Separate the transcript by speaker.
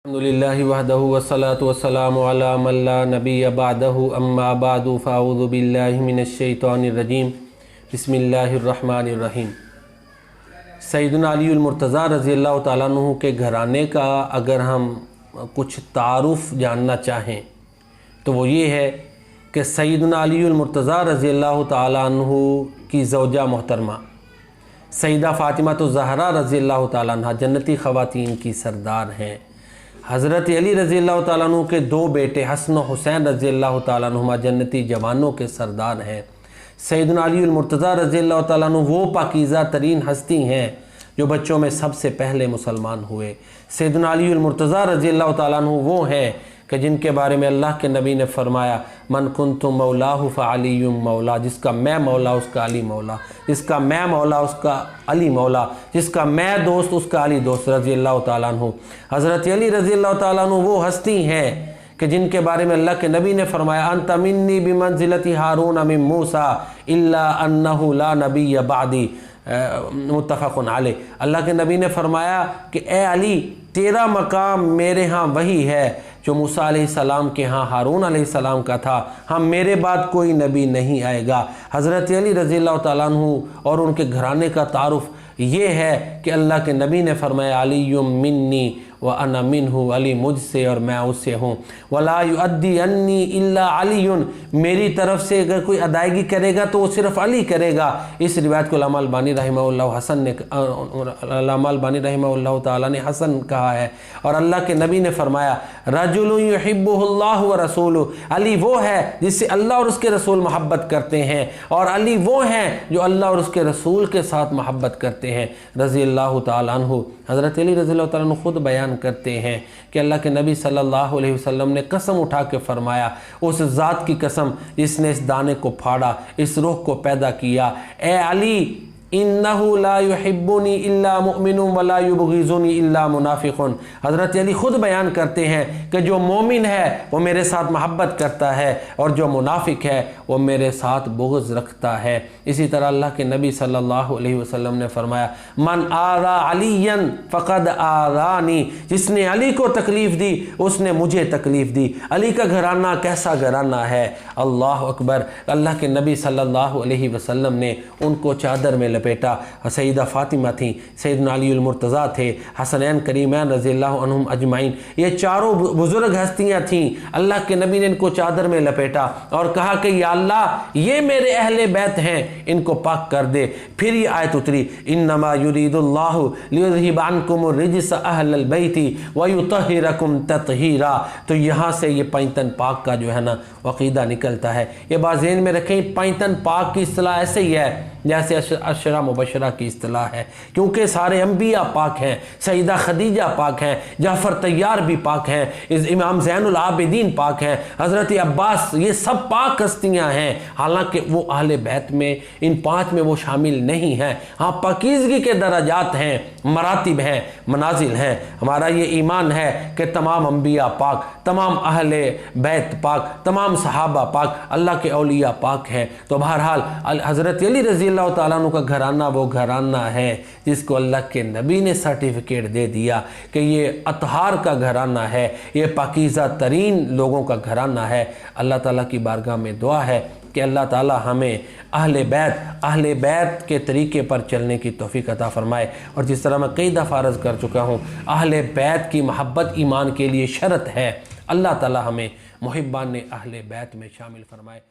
Speaker 1: अल्हम्दुलिल्लाहि वहदहु वस्सलातु वस्सलामु अला मन ला नबिय्य बअदहु अम्मा बअदु फ़अऊज़ु बिल्लाहि मिनश शैतानिर रजीम बिस्मिल्लाहिर रहमानिर रहीम। सैदना अलमुर्तज़ा रज़ियल्लाहु ताला अन्हु के घराने का अगर हम कुछ तारुफ़ जानना चाहें तो वो ये है कि सैदना अलमुर्तज़ा रज़ियल्लाहु ताला अन्हु की ज़ौजा मोहतरमा सैयदा फ़ातिमा ज़हरा रज़ियल्लाहु ताला अन्हा जन्नती ख़वातीन की सरदार हैं। हज़रत अली रज़ियल्लाहु ताला अन्हु के दो बेटे हसन और हुसैन रज़ियल्लाहु ताला अन्हुमा जन्नती जवानों के सरदार हैं। सैयदना अलमुर्तज़ा रज़ियल्लाहु ताला अन्हु वो पाकीज़ा तरीन हस्ती हैं जो बच्चों में सबसे पहले मुसलमान हुए। सैयदना अलमुर्तज़ा रज़ियल्लाहु ताला अन्हु वो हैं कि जिनके बारे में अल्लाह के नबी ने फरमाया मन कुन्तु मौलाहु फ़अलियुम मौला, जिसका मैं मौला उसका अली मौला, जिसका मैं मौला उसका अली मौला, जिसका मैं दोस्त उसका अली दोस्त रज़ियल्लाहु ताला अन्हु। हज़रत अली रज़ियल्लाहु ताला अन्हु वो हस्ती हैं कि जिनके बारे में अल्लाह के नबी ने फरमाया अंत मिन्नी बिमंज़िलति हारून मिन मूसा इल्ला अन्नहु ला नबिय्य बअदी मुत्तफ़क़ुन अलैह। अल्लाह के नबी ने फरमाया कि ए अली तेरा मकाम मेरे यहाँ वही है जो मूसा अलैहिस्सलाम के यहाँ हारून अलैहिस्सलाम का था। हाँ, मेरे बाद कोई नबी नहीं आएगा। हज़रत अली रज़ियल्लाहु ताला अन्हु और उनके घराने का तारुफ़ ये है कि अल्लाह के नबी ने फरमाया अलीयुम मिन्नी व अना मिन्हु, अली मुझसे और मैं उससे हूँ। वला युअद्दी अन्नी इल्ला अलीयुन, मेरी तरफ से अगर कोई अदायगी करेगा तो वो सिर्फ़ अली करेगा। इस रिवायत को अल्लामा अलबानी रहमहुल्लाह हसन ने अल्लामा अलबानी रहमहुल्लाह ताला ने हसन कहा है। और अल्लाह के नबी ने फरमाया रजुलुन युहिब्बुहुल्लाहु व रसूलुहु, अली वो है जिससे अल्लाह और उसके रसूल मोहब्बत करते हैं, और अली वो हैं जो अल्लाह और उसके रसूल के साथ मोहब्बत करते हैं रज़ियल्लाहु ताला अन्हु। हज़रत अली रज़ियल्लाहु ताला अन्हु खुद बयान करते हैं कि अल्लाह के नबी सल्लल्लाहु अलैहि वसल्लम ने कसम उठा के फरमाया उस ज़ात की कसम जिसने इस दाने को फाड़ा, इस रूह को पैदा किया, ए अली इन्नहु ला युहिब्बुनी इल्ला मुमिनुन वला युबग़िज़ुनी इल्ला मुनाफ़िक़ुन। हज़रत अली ख़ुद बयान करते हैं कि जो मोमिन है वो मेरे साथ मोहब्बत करता है और जो मुनाफिक है वो मेरे साथ बुग़्ज़ रखता है। इसी तरह अल्लाह के नबी सल्लल्लाहु अलैहि वसल्लम ने फरमाया मन आरा अलियन फ़क़द आरानी, जिसने अली को तकलीफ़ दी उसने मुझे तकलीफ़ दी। अली का घराना कैसा घराना है, अल्लाह अकबर। अल्लाह के नबी सल्लल्लाहु अलैहि वसल्लम ने उनको चादर में लपेटा। सैयदा फ़ातिमा थी, सैयदना अलमुर्तज़ा थे, हसनैन करीमैन रज़ियल्लाहु अन्हुम अजमाइन, ये चारों बुज़ुर्ग हस्तियाँ थीं। अल्लाह के नबी ने इनको चादर में लपेटा और कहा कि या अल्लाह ये मेरे अहले बैत हैं, इनको पाक कर दे। फिर ये आयत उतरी इन्नमा युरीदुल्लाहु लियुज़हिब अन्कुमुर रिज्स अहलल बैति व युतहिरकुम तत्हीरा। तो यहाँ से ये पैंतन पाक का जो है ना अक़ीदा निकलता है। ये बात ज़हन में रखें, पैंतन पाक की इस्तिलाह ऐसे ही है जैसे अशरा मुबशरा की इस्तिलाह है, क्योंकि सारे अंबिया पाक हैं, सईदा खदीजा पाक हैं, जाफ़र तैयार भी पाक हैं, इस इमाम ज़ैनुल आबिदीन पाक हैं, हज़रत अब्बास, ये सब पाक हस्तियाँ हैं। हालांकि वो अहले बैत में इन पाँच में वो शामिल नहीं हैं। हाँ, पाकीज़गी के दराजात हैं, मरातिब हैं, मनाजिल हैं। हमारा ये ईमान है कि तमाम अंबिया पाक, तमाम अहले बैत पाक, तमाम सहाबा पाक, अल्लाह के औलिया पाक हैं। तो बहरहाल हज़रत अली रज़ियल्लाहु ताला अन्हु का घराना वो घराना है जिसको अल्लाह के नबी ने सर्टिफिकेट दे दिया कि ये अतहार का घराना है, ये पाकीज़ा तरीन लोगों का घराना है। अल्लाह ताला की बारगाह में दुआ है कि अल्लाह ताला हमें अहले बैत के तरीके पर चलने की तौफीक अता फ़रमाए। और जिस तरह मैं कई दफ़ा अर्ज़ कर चुका हूँ, अहले बैत की मोहब्बत ईमान के लिए शर्त है। अल्लाह ताला हमें मुहिब्बान अहले बैत में शामिल फ़रमाए।